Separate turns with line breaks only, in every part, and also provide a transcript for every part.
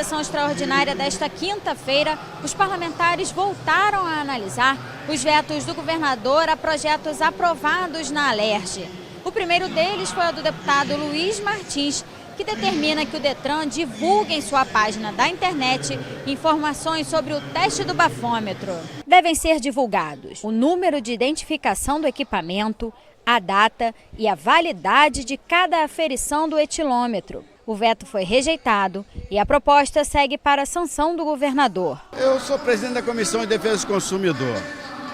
sessão extraordinária desta quinta-feira, os parlamentares voltaram a analisar os vetos do governador a projetos aprovados na Alerj. O primeiro deles foi o do deputado Luiz Martins, que determina que o Detran divulgue em sua página da internet informações sobre o teste do bafômetro. Devem ser divulgados o número de identificação do equipamento, a data e a validade de cada aferição do etilômetro. O veto foi rejeitado e a proposta segue para a sanção do governador.
Eu sou presidente da Comissão de Defesa do Consumidor.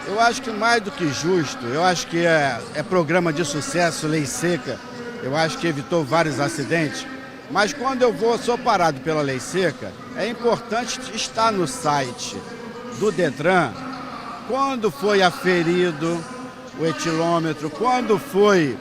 Eu acho que mais do que justo, eu acho que é programa de sucesso, lei seca. Eu acho que evitou vários acidentes. Mas quando eu sou parado pela lei seca, é importante estar no site do Detran quando foi aferido o etilômetro, quando foi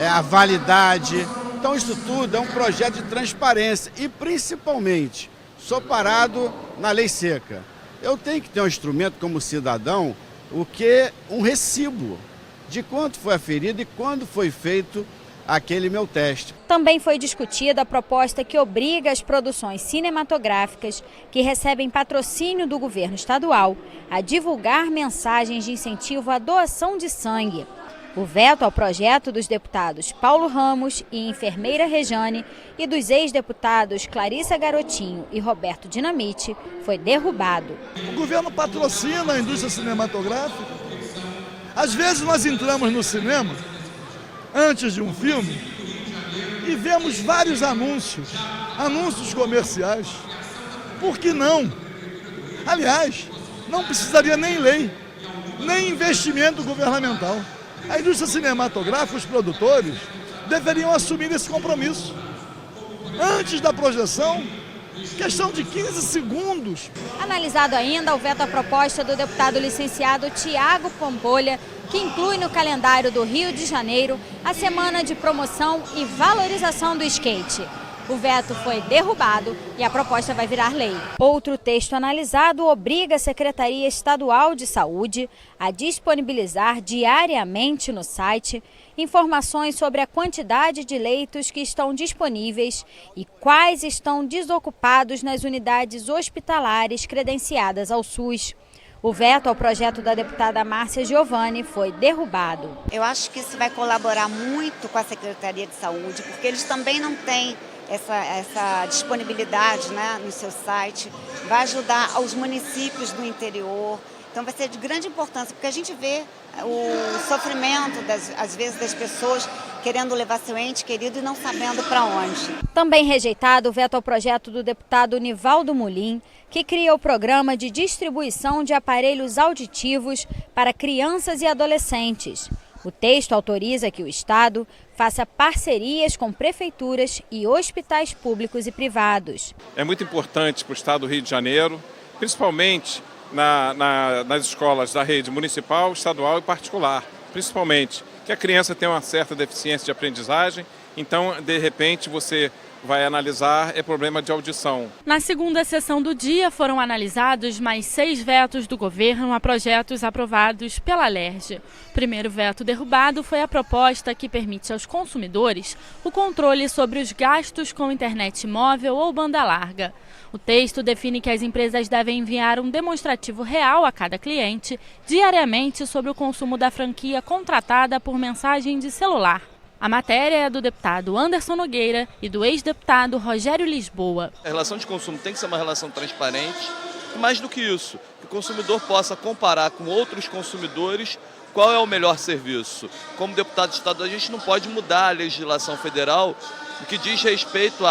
a validade. Então isso tudo é um projeto de transparência e principalmente sou parado na lei seca. Eu tenho que ter um instrumento como cidadão, o que um recibo de quanto foi aferido e quando foi feito aquele meu teste.
Também foi discutida a proposta que obriga as produções cinematográficas que recebem patrocínio do governo estadual a divulgar mensagens de incentivo à doação de sangue. O veto ao projeto dos deputados Paulo Ramos e enfermeira Rejane e dos ex-deputados Clarissa Garotinho e Roberto Dinamite foi derrubado.
O governo patrocina a indústria cinematográfica. Às vezes nós entramos no cinema antes de um filme e vemos vários anúncios comerciais. Por que não? Aliás, não precisaria nem lei, nem investimento governamental. A indústria cinematográfica, os produtores, deveriam assumir esse compromisso. Antes da projeção, questão de 15 segundos.
Analisado ainda o veto à proposta do deputado licenciado Tiago Pampolha, que inclui no calendário do Rio de Janeiro a semana de promoção e valorização do skate. O veto foi derrubado e a proposta vai virar lei. Outro texto analisado obriga a Secretaria Estadual de Saúde a disponibilizar diariamente no site informações sobre a quantidade de leitos que estão disponíveis e quais estão desocupados nas unidades hospitalares credenciadas ao SUS. O veto ao projeto da deputada Márcia Giovanni foi derrubado.
Eu acho que isso vai colaborar muito com a Secretaria de Saúde, porque eles também não têm essa disponibilidade, né, no seu site. Vai ajudar aos municípios do interior. Então vai ser de grande importância, porque a gente vê o sofrimento, às vezes, das pessoas querendo levar seu ente querido e não sabendo para onde.
Também rejeitado o veto ao projeto do deputado Nivaldo Mulim, que cria o programa de distribuição de aparelhos auditivos para crianças e adolescentes. O texto autoriza que o Estado faça parcerias com prefeituras e hospitais públicos e privados.
É muito importante para o Estado do Rio de Janeiro, principalmente nas escolas da rede municipal, estadual e particular, principalmente que a criança tem uma certa deficiência de aprendizagem, então, de repente, você vai analisar problema de audição.
Na segunda sessão do dia foram analisados mais 6 vetos do governo a projetos aprovados pela Alerj. O primeiro veto derrubado foi a proposta que permite aos consumidores o controle sobre os gastos com internet móvel ou banda larga. O texto define que as empresas devem enviar um demonstrativo real a cada cliente diariamente sobre o consumo da franquia contratada por mensagem de celular. A matéria é do deputado Anderson Nogueira e do ex-deputado Rogério Lisboa.
A relação de consumo tem que ser uma relação transparente e, mais do que isso, que o consumidor possa comparar com outros consumidores qual é o melhor serviço. Como deputado estadual, a gente não pode mudar a legislação federal no que diz respeito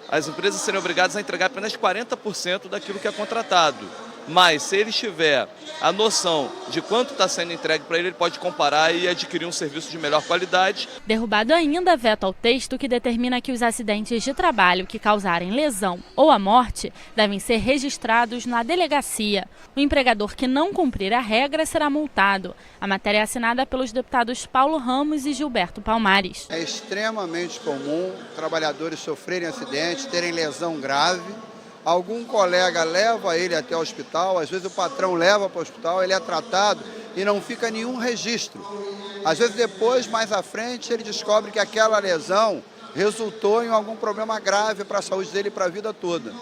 às empresas serem obrigadas a entregar apenas 40% daquilo que é contratado. Mas, se ele tiver a noção de quanto está sendo entregue para ele, ele pode comparar e adquirir um serviço de melhor qualidade.
Derrubado ainda veto ao texto que determina que os acidentes de trabalho que causarem lesão ou a morte devem ser registrados na delegacia. O empregador que não cumprir a regra será multado. A matéria é assinada pelos deputados Paulo Ramos e Gilberto Palmares.
É extremamente comum trabalhadores sofrerem acidentes, terem lesão grave. Algum colega leva ele até o hospital, às vezes o patrão leva para o hospital, ele é tratado e não fica nenhum registro. Às vezes depois, mais à frente, ele descobre que aquela lesão resultou em algum problema grave para a saúde dele e para a vida toda.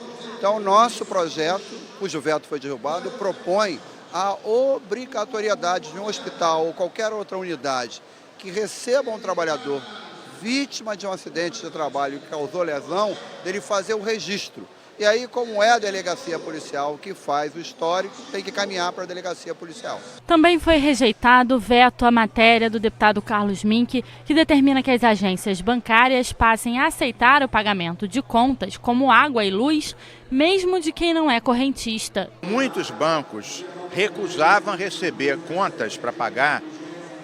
Então, nosso projeto, cujo veto foi derrubado, propõe a obrigatoriedade de um hospital ou qualquer outra unidade que receba um trabalhador vítima de um acidente de trabalho que causou lesão, dele fazer o registro. E aí, como é a delegacia policial que faz o histórico, tem que caminhar para a delegacia policial.
Também foi rejeitado o veto à matéria do deputado Carlos Mink, que determina que as agências bancárias passem a aceitar o pagamento de contas, como água e luz, mesmo de quem não é correntista.
Muitos bancos recusavam receber contas para pagar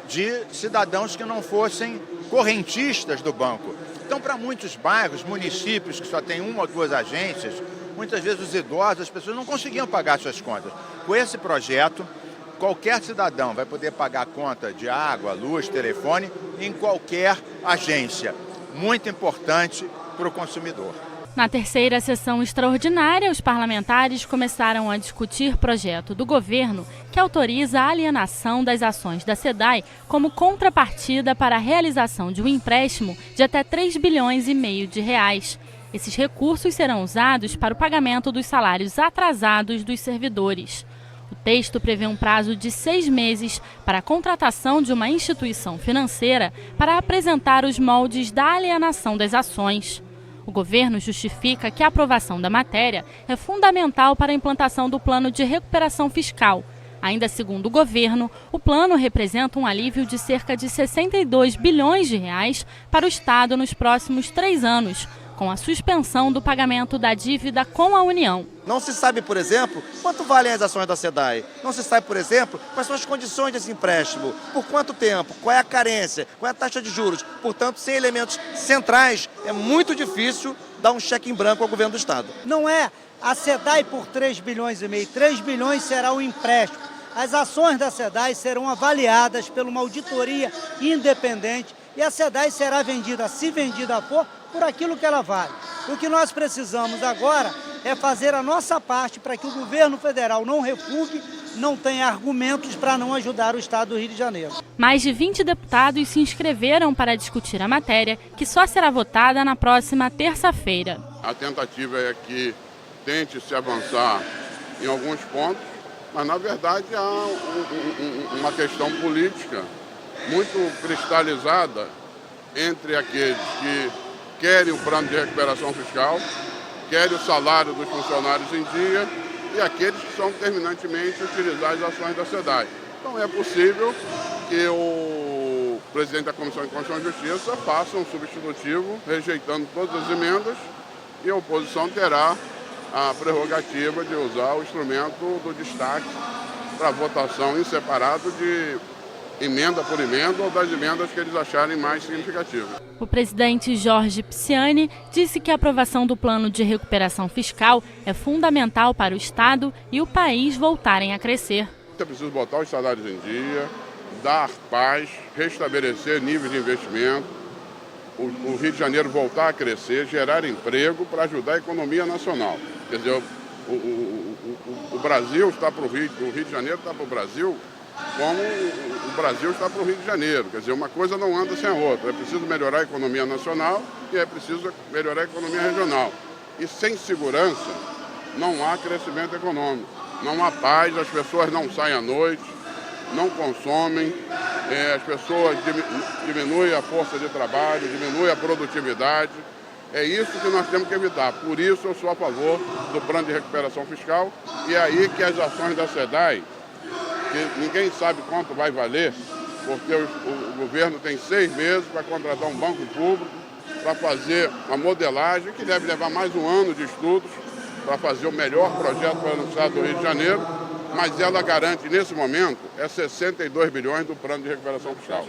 de cidadãos que não fossem correntistas do banco. Então, para muitos bairros, municípios que só tem uma ou duas agências, muitas vezes os idosos, as pessoas não conseguiam pagar suas contas. Com esse projeto, qualquer cidadão vai poder pagar a conta de água, luz, telefone em qualquer agência. Muito importante para o consumidor.
Na terceira sessão extraordinária, os parlamentares começaram a discutir projeto do governo que autoriza a alienação das ações da SEDAI como contrapartida para a realização de um empréstimo de até 3,5 bilhões de reais. Esses recursos serão usados para o pagamento dos salários atrasados dos servidores. O texto prevê um prazo de 6 meses para a contratação de uma instituição financeira para apresentar os moldes da alienação das ações. O governo justifica que a aprovação da matéria é fundamental para a implantação do plano de recuperação fiscal. Ainda segundo o governo, o plano representa um alívio de cerca de 62 bilhões de reais para o Estado nos próximos 3 anos, com a suspensão do pagamento da dívida com a União.
Não se sabe, por exemplo, quanto valem as ações da SEDAI. Não se sabe, por exemplo, quais são as condições desse empréstimo, por quanto tempo, qual é a carência, qual é a taxa de juros. Portanto, sem elementos centrais, é muito difícil dar um cheque em branco ao governo do Estado.
Não é a SEDAI por 3,5 bilhões. 3 bilhões será o empréstimo. As ações da SEDAI serão avaliadas por uma auditoria independente e a SEDAI será vendida, se vendida for, por aquilo que ela vale. O que nós precisamos agora é fazer a nossa parte para que o governo federal não refugue, não tenha argumentos para não ajudar o Estado do Rio de Janeiro.
Mais de 20 deputados se inscreveram para discutir a matéria, que só será votada na próxima terça-feira.
A tentativa é que tente se avançar em alguns pontos, mas na verdade há uma questão política muito cristalizada entre aqueles que querem o plano de recuperação fiscal, querem o salário dos funcionários em dia e aqueles que são terminantemente utilizar as ações da SEDAI. Então é possível que o presidente da Comissão de Constituição e Justiça faça um substitutivo, rejeitando todas as emendas, e a oposição terá a prerrogativa de usar o instrumento do destaque para votação em separado de emenda por emenda ou das emendas que eles acharem mais significativas.
O presidente Jorge Pisciani disse que a aprovação do plano de recuperação fiscal é fundamental para o Estado e o país voltarem a crescer.
É preciso botar os salários em dia, dar paz, restabelecer níveis de investimento, o Rio de Janeiro voltar a crescer, gerar emprego para ajudar a economia nacional. Quer dizer, o Brasil está para o Rio de Janeiro está para o Brasil, como o Brasil está para o Rio de Janeiro. Quer dizer, uma coisa não anda sem a outra. É preciso melhorar a economia nacional e é preciso melhorar a economia regional. E sem segurança não há crescimento econômico, não há paz, as pessoas não saem à noite, não consomem, as pessoas diminuem a força de trabalho, diminuem a produtividade. É isso que nós temos que evitar. Por isso eu sou a favor do plano de recuperação fiscal e é aí que as ações da SEDAI, que ninguém sabe quanto vai valer, porque o governo tem 6 meses para contratar um banco público, para fazer uma modelagem, que deve levar mais um ano de estudos, para fazer o melhor projeto para o Estado do Rio de Janeiro, mas ela garante, nesse momento, 62 bilhões do plano de recuperação fiscal.